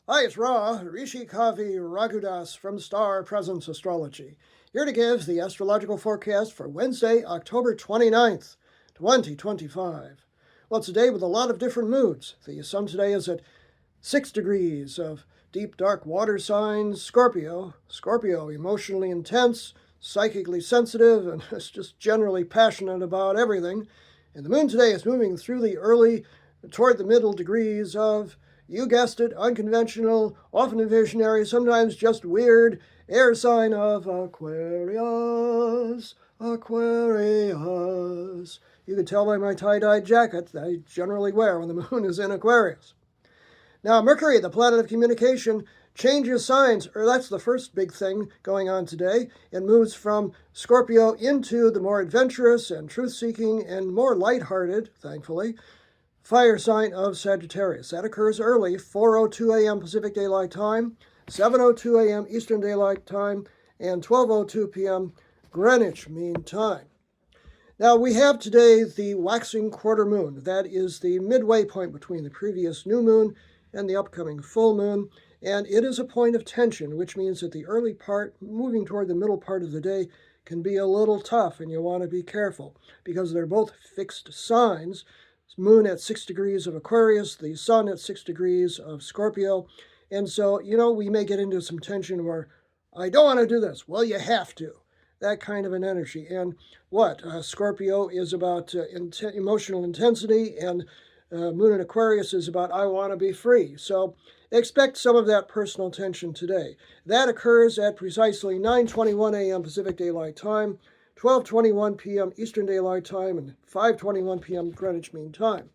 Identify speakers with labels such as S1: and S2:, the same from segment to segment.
S1: Hi, it's Ra, Rishi Kavi Raghudas from Star Presence Astrology, here to give the astrological forecast for Wednesday, October 29th, 2025. Well, it's a day with a lot of different moods. The sun today is at 6 degrees of deep dark water signs, Scorpio. Scorpio, emotionally intense, psychically sensitive, and is just generally passionate about everything. And the moon today is moving through the early toward the middle degrees of, you guessed it, unconventional, often a visionary, sometimes just weird, air sign of Aquarius. Aquarius. You can tell by my tie-dyed jacket that I generally wear when the moon is in Aquarius. Now, Mercury, the planet of communication, changes signs, or that's the first big thing going on today. It moves from Scorpio into the more adventurous and truth-seeking and more lighthearted, thankfully, fire sign of Sagittarius. That occurs early, 4:02 a.m. Pacific Daylight Time, 7:02 a.m. Eastern Daylight Time, and 12:02 p.m. Greenwich Mean Time. Now, we have today the waxing quarter moon. That is the midway point between the previous new moon and the upcoming full moon, and it is a point of tension, which means that the early part, moving toward the middle part of the day, can be a little tough, and you want to be careful because they're both fixed signs. Moon at 6 degrees of Aquarius, the sun at 6 degrees of Scorpio. And so, we may get into some tension where I don't want to do this. Well, you have to. That kind of an energy. And Scorpio is about emotional intensity, and Moon in Aquarius is about I want to be free. So expect some of that personal tension today. That occurs at precisely 9:21 a.m. Pacific Daylight Time, 12:21 p.m. Eastern Daylight Time, and 5:21 p.m. Greenwich Mean Time.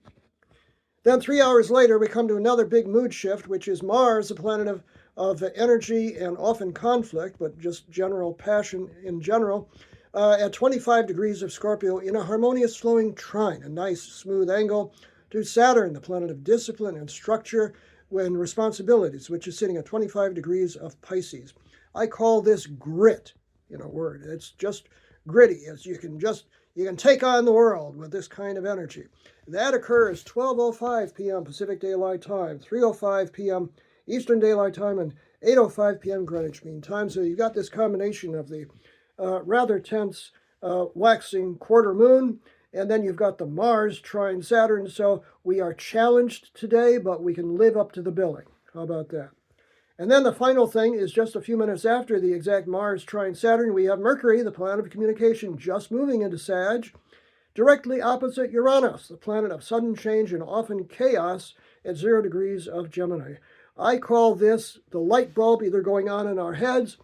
S1: Then 3 hours later, we come to another big mood shift, which is Mars, the planet of energy and often conflict, but just general passion in general, at 25 degrees of Scorpio in a harmonious flowing trine, a nice smooth angle to Saturn, the planet of discipline and structure and responsibilities, which is sitting at 25 degrees of Pisces. I call this grit in a word. It's just gritty, as you can take on the world with this kind of energy. That occurs 12:05 p.m. Pacific Daylight Time, 3:05 p.m. Eastern Daylight Time, and 8:05 p.m. Greenwich Mean Time. So you've got this combination of the rather tense waxing quarter moon, and then you've got the Mars trine Saturn. So we are challenged today, but we can live up to the billing. How about that? And then the final thing is just a few minutes after the exact Mars trine Saturn, we have Mercury, the planet of communication, just moving into Sag, directly opposite Uranus, the planet of sudden change and often chaos at 0 degrees of Gemini. I call this the light bulb either going on in our heads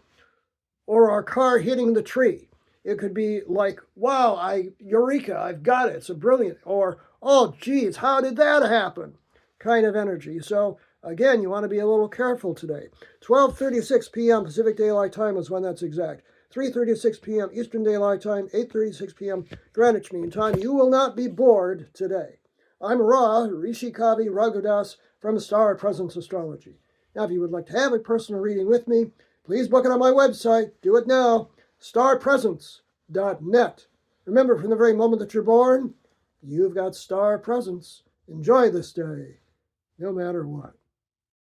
S1: or our car hitting the tree. It could be like, wow, eureka, I've got it, it's a brilliant, or, oh, geez, how did that happen? Kind of energy. So, again, you want to be a little careful today. 12:36 p.m. Pacific Daylight Time is when that's exact. 3:36 p.m. Eastern Daylight Time, 8:36 p.m. Greenwich Mean Time. You will not be bored today. I'm Ra, Rishi Kavi Raghudas from Star Presence Astrology. Now, if you would like to have a personal reading with me, please book it on my website. Do it now, starpresence.net. Remember, from the very moment that you're born, you've got star presence. Enjoy this day, no matter what.